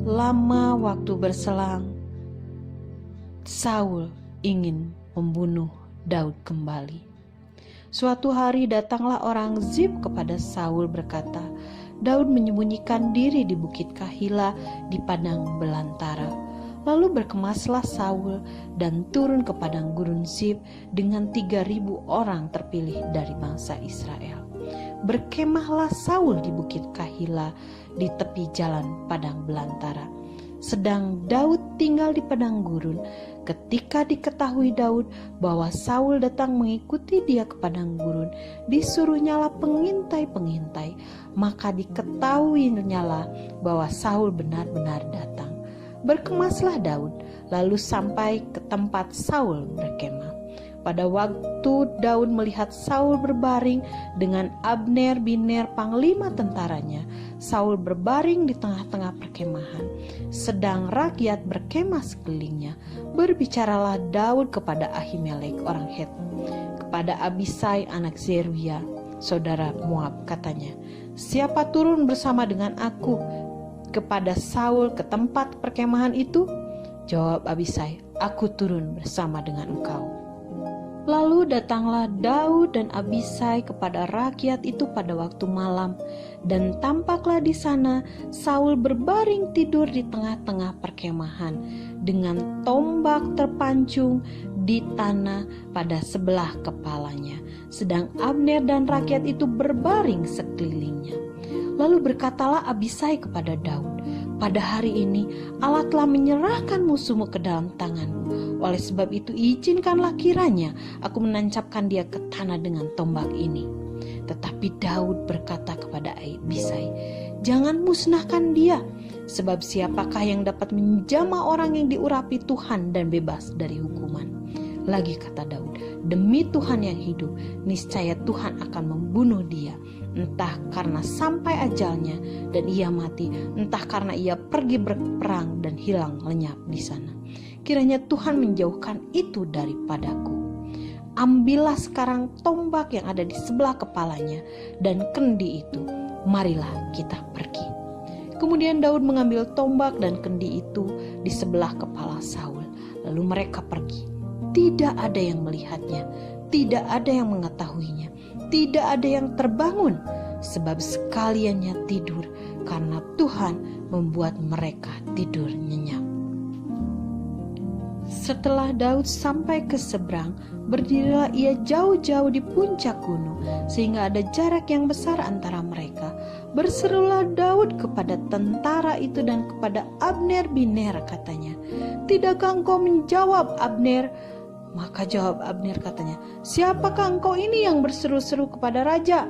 Lama waktu berselang, Saul ingin membunuh Daud kembali. Suatu hari datanglah orang Zif kepada Saul berkata, Daud menyembunyikan diri di bukit Kahila di padang belantara. Lalu berkemaslah Saul dan turun ke padang gurun Zif dengan 3.000 orang terpilih dari bangsa Israel. Berkemahlah Saul di bukit Kahila di tepi jalan padang belantara. Sedang Daud tinggal di padang gurun. Ketika diketahui Daud bahwa Saul datang mengikuti dia ke padang gurun, disuruhnyalah pengintai-pengintai, maka diketahuinyalah bahwa Saul benar-benar datang. Berkemaslah Daud, lalu sampai ke tempat Saul berkemah. Pada waktu Daud melihat Saul berbaring dengan Abner bin Ner panglima tentaranya, Saul berbaring di tengah-tengah perkemahan, sedang rakyat berkemah sekelilingnya. Berbicaralah Daud kepada Ahimelek orang Het, kepada Abisai anak Zeruya, saudara Moab, katanya, siapa turun bersama dengan aku kepada Saul ke tempat perkemahan itu? Jawab Abisai, aku turun bersama dengan engkau. Lalu datanglah Daud dan Abisai kepada rakyat itu pada waktu malam, dan tampaklah di sana Saul berbaring tidur di tengah-tengah perkemahan dengan tombak terpancung di tanah pada sebelah kepalanya, sedang Abner dan rakyat itu berbaring sekelilingnya. Lalu berkatalah Abisai kepada Daud, pada hari ini Allah telah menyerahkan musuhmu ke dalam tanganmu. Oleh sebab itu izinkanlah kiranya aku menancapkan dia ke tanah dengan tombak ini. Tetapi Daud berkata kepada Abisai, jangan musnahkan dia, sebab siapakah yang dapat menjamah orang yang diurapi Tuhan dan bebas dari hukuman. Lagi kata Daud, demi Tuhan yang hidup, niscaya Tuhan akan membunuh dia, entah karena sampai ajalnya dan ia mati, entah karena ia pergi berperang dan hilang lenyap di sana. Kiranya Tuhan menjauhkan itu daripadaku. Ambillah sekarang tombak yang ada di sebelah kepalanya dan kendi itu, marilah kita pergi. Kemudian Daud mengambil tombak dan kendi itu di sebelah kepala Saul, lalu mereka pergi. Tidak ada yang melihatnya, tidak ada yang mengetahuinya, tidak ada yang terbangun, sebab sekaliannya tidur, karena Tuhan membuat mereka tidur nyenyak. Setelah Daud sampai ke seberang, berdirilah ia jauh-jauh di puncak gunung, sehingga ada jarak yang besar antara mereka. Berserulah Daud kepada tentara itu dan kepada Abner bin Ner, katanya, tidakkah engkau menjawab, Abner? Maka jawab Abner, katanya, siapakah engkau ini yang berseru-seru kepada raja?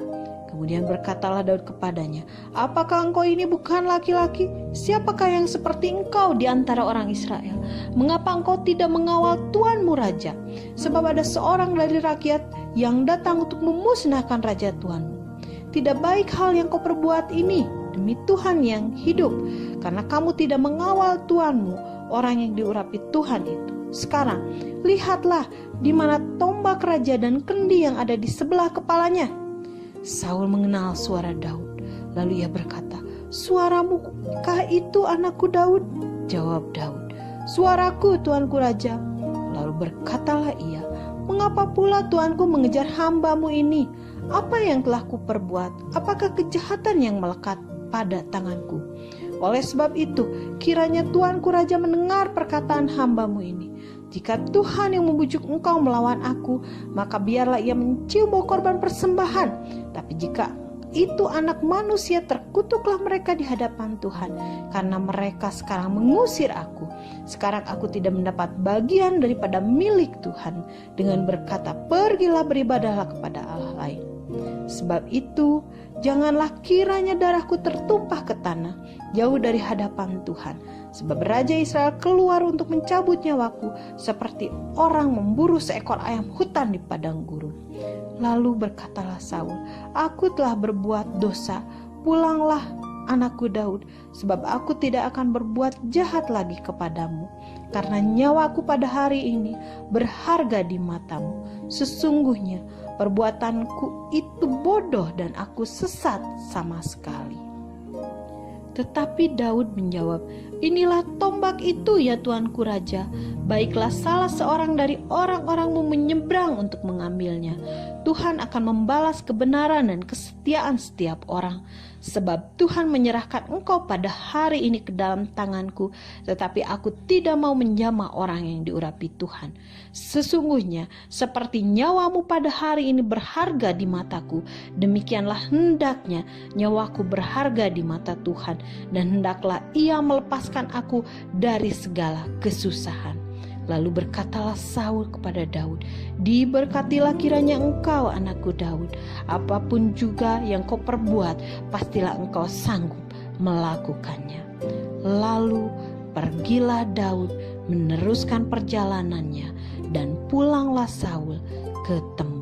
Kemudian berkatalah Daud kepadanya, apakah engkau ini bukan laki-laki? Siapakah yang seperti engkau di antara orang Israel? Mengapa engkau tidak mengawal tuanmu raja? Sebab ada seorang dari rakyat yang datang untuk memusnahkan raja tuanmu. Tidak baik hal yang kau perbuat ini, demi Tuhan yang hidup, karena kamu tidak mengawal tuanmu, orang yang diurapi Tuhan itu. Sekarang lihatlah di mana tombak raja dan kendi yang ada di sebelah kepalanya. Saul mengenal suara Daud, lalu ia berkata, suaramu kah itu anakku Daud? Jawab Daud, suaraku tuanku raja. Lalu berkatalah ia, mengapa pula tuanku mengejar hambamu ini? Apa yang telah kuperbuat? Apakah kejahatan yang melekat pada tanganku? Oleh sebab itu, kiranya tuanku raja mendengar perkataan hambamu ini. Jika Tuhan yang membujuk engkau melawan aku, maka biarlah ia mencium bau korban persembahan. Tapi jika itu anak manusia, terkutuklah mereka di hadapan Tuhan, karena mereka sekarang mengusir aku. Sekarang aku tidak mendapat bagian daripada milik Tuhan, dengan berkata, pergilah beribadahlah kepada Allah lain. Sebab itu, janganlah kiranya darahku tertumpah ke tanah, jauh dari hadapan Tuhan. Sebab Raja Israel keluar untuk mencabut nyawaku, seperti orang memburu seekor ayam hutan di padang gurun. Lalu berkatalah Saul, aku telah berbuat dosa, pulanglah anakku Daud, sebab aku tidak akan berbuat jahat lagi kepadamu, karena nyawaku pada hari ini berharga di matamu. Sesungguhnya perbuatanku itu bodoh dan aku sesat sama sekali. Tetapi Daud menjawab, "Inilah tombak itu ya Tuanku Raja. Baiklah salah seorang dari orang-orangmu menyeberang untuk mengambilnya. Tuhan akan membalas kebenaran dan kesetiaan setiap orang. Sebab Tuhan menyerahkan engkau pada hari ini ke dalam tanganku, tetapi aku tidak mau menjamah orang yang diurapi Tuhan. Sesungguhnya seperti nyawamu pada hari ini berharga di mataku, demikianlah hendaknya nyawaku berharga di mata Tuhan, dan hendaklah Ia melepaskan aku dari segala kesusahan." Lalu berkatalah Saul kepada Daud, "Diberkatilah kiranya engkau, anakku Daud. Apapun juga yang kau perbuat, pastilah engkau sanggup melakukannya." Lalu pergilah Daud meneruskan perjalanannya, dan pulanglah Saul ke tempat